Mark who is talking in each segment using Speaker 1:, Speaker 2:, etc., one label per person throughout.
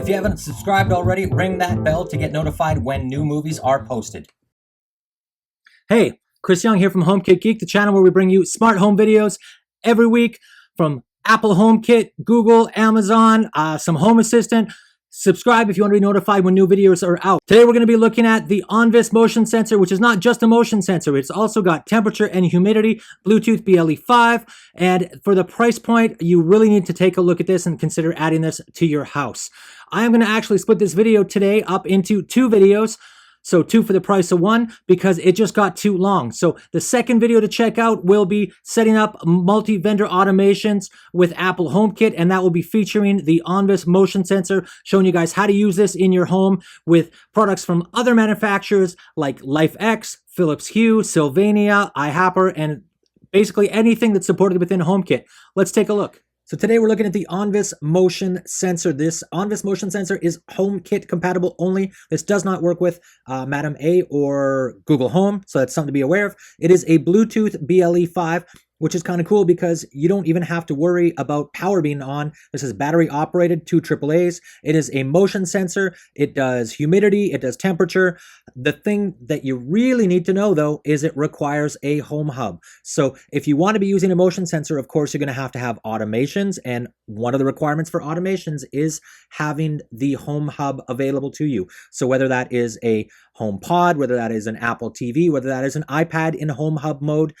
Speaker 1: If you haven't subscribed already, ring that bell to get notified when new movies are posted. Hey, Chris Young here from HomeKit Geek, the channel where we bring you smart home videos every week from Apple HomeKit, Google, Amazon, some Home Assistant. Subscribe if you want to be notified when new videos are out. Today we're going to be looking at the Onvis Motion Sensor, which is not just a motion sensor. It's also got temperature and humidity, Bluetooth BLE5, and for the price point, you really need to take a look at this and consider adding this to your house. I am going to actually split this video today up into two videos. So 2 for the price of 1 because it just got too long. So the second video to check out will be setting up multi-vendor automations with Apple HomeKit, and that will be featuring the Onvis Motion Sensor, showing you guys how to use this in your home with products from other manufacturers like LifeX, Philips Hue, Sylvania, iHapper, and basically anything that's supported within HomeKit. Let's take a look. So today we're looking at the Onvis Motion Sensor. This Onvis Motion Sensor is HomeKit compatible only. This does not work with Madam A or Google Home, so that's something to be aware of. It is a Bluetooth BLE5, which is kind of cool because you don't even have to worry about power being on. This is battery operated, 2 AAAs. It is a motion sensor. It does humidity, it does temperature. The thing that you really need to know though is it requires a home hub. So if you want to be using a motion sensor, of course, you're going to have automations. And one of the requirements for automations is having the home hub available to you. So whether that is a HomePod, whether that is an Apple TV, whether that is an iPad in home hub mode,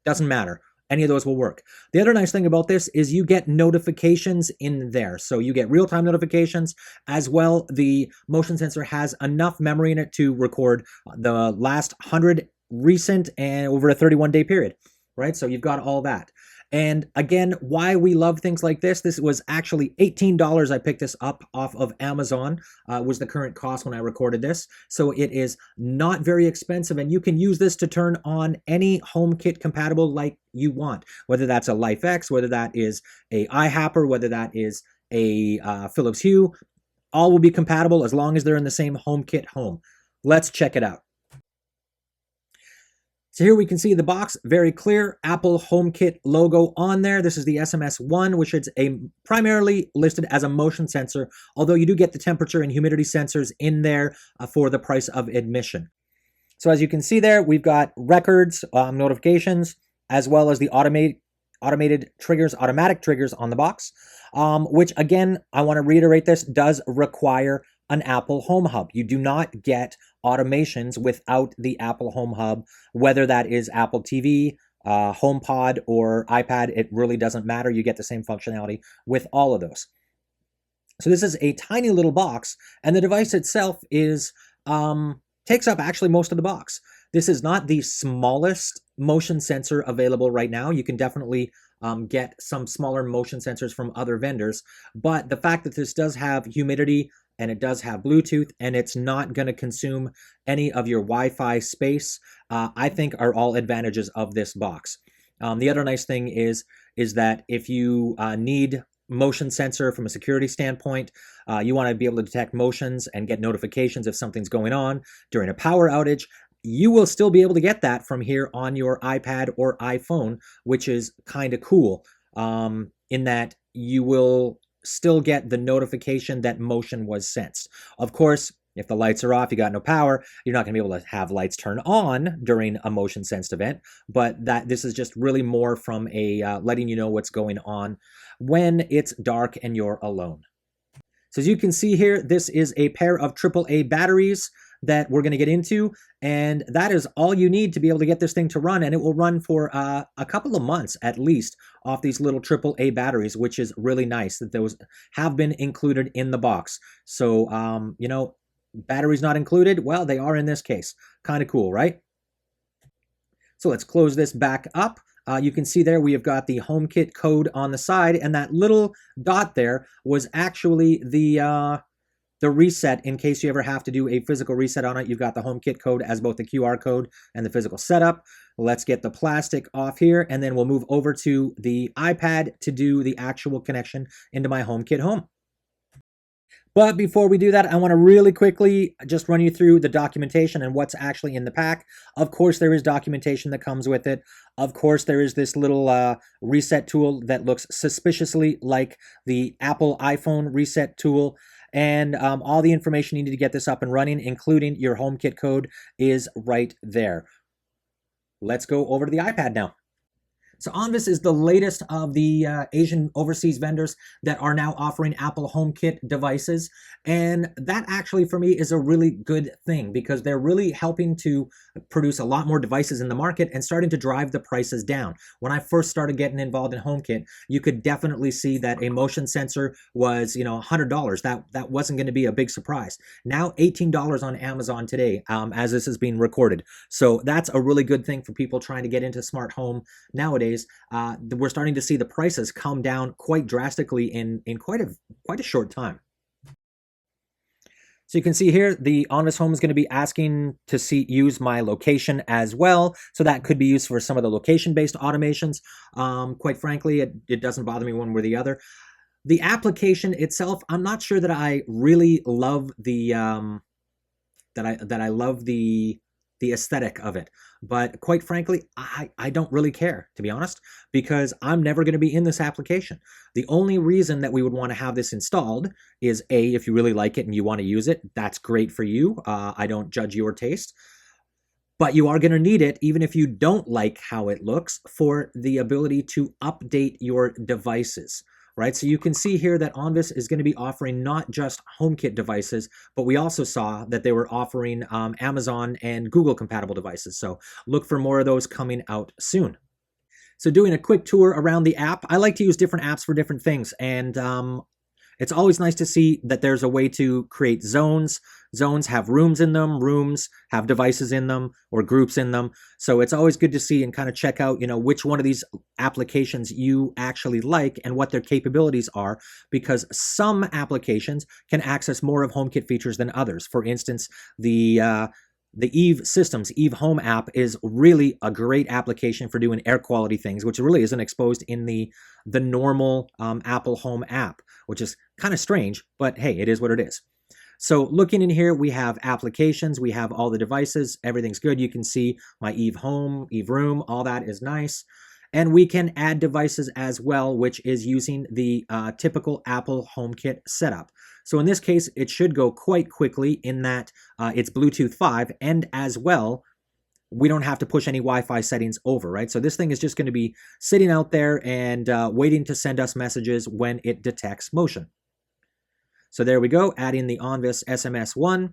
Speaker 1: doesn't matter. Any of those will work. The other nice thing about this is you get notifications in there. So you get real-time notifications as well. The motion sensor has enough memory in it to record the last 100 recent and over a 31-day period, right? So you've got all that. And again, why we love things like this was actually $18. I picked this up off of Amazon, was the current cost when I recorded this. So it is not very expensive, and you can use this to turn on any HomeKit compatible like you want, whether that's a LifeX, whether that is a iHapper, whether that is a Philips Hue. All will be compatible as long as they're in the same HomeKit home. Let's check it out. So here we can see the box, very clear, Apple HomeKit logo on there. This is the SMS1, which is primarily listed as a motion sensor, although you do get the temperature and humidity sensors in there for the price of admission. So as you can see there, we've got records, notifications, as well as the automatic triggers on the box, which again, I want to reiterate this, does require an Apple Homehub. You do not get automations without the Apple Homehub, whether that is Apple TV, HomePod, or iPad. It really doesn't matter. You get the same functionality with all of those. So this is a tiny little box, and the device itself is takes up actually most of the box. This is not the smallest motion sensor available right now. You can definitely get some smaller motion sensors from other vendors, but the fact that this does have humidity and it does have Bluetooth and it's not going to consume any of your Wi-Fi space, I think are all advantages of this box. The other nice thing is that if you need motion sensor from a security standpoint, you want to be able to detect motions and get notifications if something's going on during a power outage, you will still be able to get that from here on your iPad or iPhone, which is kind of cool in that you will still get the notification that motion was sensed. Of course, if the lights are off, you got no power, you're not going to be able to have lights turn on during a motion sensed event, but this is just really more from a letting you know what's going on when it's dark and you're alone. So as you can see here, this is a pair of AAA batteries that we're going to get into, and that is all you need to be able to get this thing to run, and it will run for a couple of months at least off these little AAA batteries, which is really nice that those have been included in the box. So, you know, batteries not included, well, they are in this case. Kind of cool, right? So let's close this back up. You can see there we have got the HomeKit code on the side, and that little dot there was actually the reset in case you ever have to do a physical reset on it. You've got the HomeKit code as both the QR code and the physical setup. Let's get the plastic off here, and then we'll move over to the iPad to do the actual connection into my HomeKit home. But before we do that, I want to really quickly just run you through the documentation and what's actually in the pack. Of course, there is documentation that comes with it. Of course, there is this little reset tool that looks suspiciously like the Apple iPhone reset tool. and all the information you need to get this up and running, including your HomeKit code, is right there. Let's go over to the iPad now. So Onvis is the latest of the Asian overseas vendors that are now offering Apple HomeKit devices. And that actually for me is a really good thing because they're really helping to produce a lot more devices in the market and starting to drive the prices down. When I first started getting involved in HomeKit, you could definitely see that a motion sensor was, $100. That wasn't going to be a big surprise. Now $18 on Amazon today, as this is being recorded. So that's a really good thing for people trying to get into smart home nowadays. We're starting to see the prices come down quite drastically in quite a short time. So you can see here, the Onvis Home is going to be asking to use my location as well. So that could be used for some of the location-based automations. Quite frankly, it doesn't bother me one way or the other. The application itself, I'm not sure that I really love the I love the aesthetic of it. But quite frankly, I don't really care, to be honest, because I'm never going to be in this application. The only reason that we would want to have this installed is A, if you really like it and you want to use it, that's great for you. I don't judge your taste. But you are going to need it, even if you don't like how it looks, for the ability to update your devices. Right, so you can see here that Onvis is going to be offering not just HomeKit devices, but we also saw that they were offering Amazon and Google compatible devices. So look for more of those coming out soon. So doing a quick tour around the app, I like to use different apps for different things. And it's always nice to see that there's a way to create zones. Zones have rooms in them, rooms have devices in them or groups in them. So it's always good to see and kind of check out, which one of these applications you actually like and what their capabilities are, because some applications can access more of HomeKit features than others. For instance, the Eve Home app is really a great application for doing air quality things, which really isn't exposed in the normal Apple Home app, which is kind of strange, but hey, it is what it is. So looking in here, we have applications, we have all the devices, everything's good. You can see my Eve Home, Eve Room, all that is nice. And we can add devices as well, which is using the typical Apple HomeKit setup. So in this case, it should go quite quickly in that it's Bluetooth 5, and as well, we don't have to push any Wi-Fi settings over, right? So this thing is just going to be sitting out there and waiting to send us messages when it detects motion. So there we go, adding the Onvis SMS1.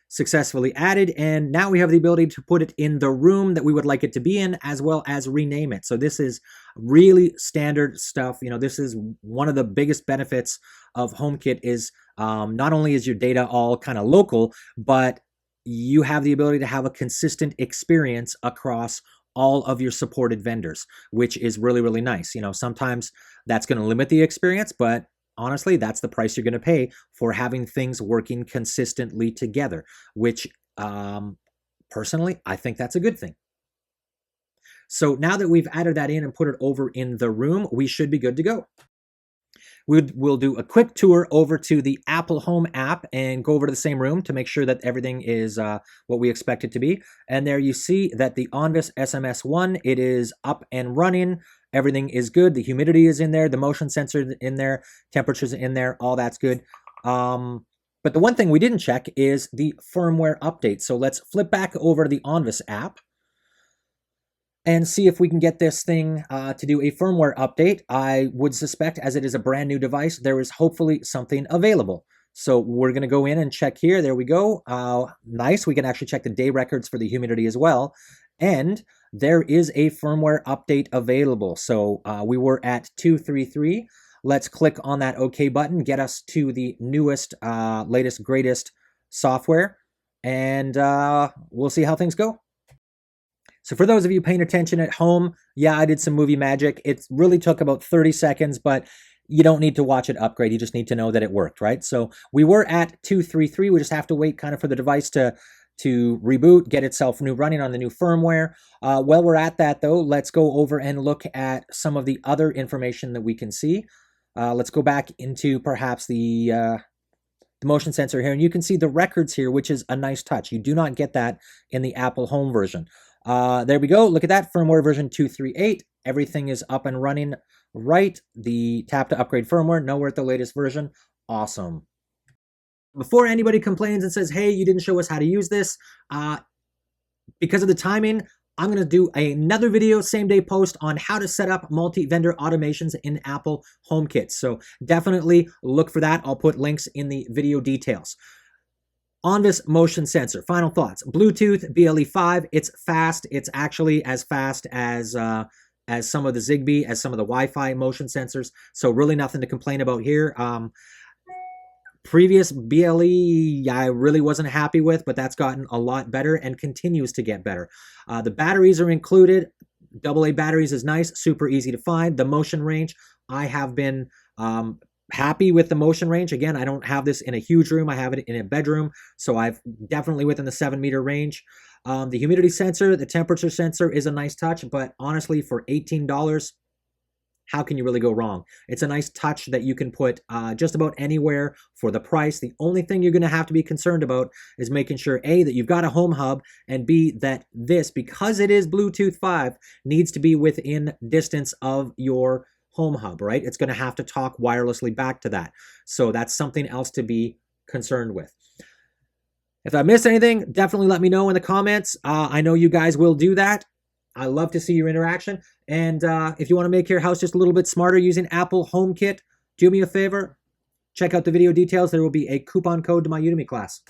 Speaker 1: Successfully added, and now we have the ability to put it in the room that we would like it to be in, as well as rename it. So this is really standard stuff. This is one of the biggest benefits of HomeKit is not only is your data all kind of local, but you have the ability to have a consistent experience across all of your supported vendors, which is really, really nice. Sometimes that's going to limit the experience, but honestly, that's the price you're going to pay for having things working consistently together, which personally, I think that's a good thing. So now that we've added that in and put it over in the room, we should be good to go. We'll do a quick tour over to the Apple Home app and go over to the same room to make sure that everything is what we expect it to be. And there you see that the Onvis SMS1, it is up and running. Everything is good. The humidity is in there. The motion sensor is in there. Temperature's in there. All that's good. But the one thing we didn't check is the firmware update. So let's flip back over to the Onvis app and see if we can get this thing to do a firmware update. I would suspect, as it is a brand new device, there is hopefully something available. So we're going to go in and check here. There we go. Nice. We can actually check the day records for the humidity as well. And there is a firmware update available. So we were at 2.3.3. Let's click on that OK button, get us to the newest, latest, greatest software, and we'll see how things go. So for those of you paying attention at home, yeah, I did some movie magic. It really took about 30 seconds, but you don't need to watch it upgrade. You just need to know that it worked, right? So we were at 2.3.3. We just have to wait kind of for the device to reboot, get itself running on the new firmware. While we're at that, though, let's go over and look at some of the other information that we can see. Let's go back into perhaps the motion sensor here, and you can see the records here, which is a nice touch. You do not get that in the Apple Home version. There we go. Look at that, firmware version 2.3.8. Everything is up and running right. The tap to upgrade firmware, now we're at the latest version. awesome. Before anybody complains and says, hey, you didn't show us how to use this, because of the timing, I'm going to do another video, same day post on how to set up multi-vendor automations in Apple HomeKit. So definitely look for that. I'll put links in the video details. Onvis Motion Sensor. Final thoughts. Bluetooth BLE5. It's fast. It's actually as fast as some of the Zigbee, as some of the Wi-Fi motion sensors. So really nothing to complain about here. Previous BLE, I really wasn't happy with, but that's gotten a lot better and continues to get better. The batteries are included. AA batteries is nice, super easy to find. The motion range, I have been happy with the motion range. Again, I don't have this in a huge room. I have it in a bedroom, so I've definitely within the 7-meter range. The humidity sensor, the temperature sensor is a nice touch, but honestly, for $18, how can you really go wrong? It's a nice touch that you can put just about anywhere for the price. The only thing you're going to have to be concerned about is making sure, A, that you've got a home hub, and B, that this, because it is Bluetooth 5, needs to be within distance of your home hub, right? It's going to have to talk wirelessly back to that. So that's something else to be concerned with. If I missed anything, definitely let me know in the comments. I know you guys will do that. I love to see your interaction. And if you want to make your house just a little bit smarter using Apple HomeKit, do me a favor, check out the video details. There will be a coupon code to my Udemy class.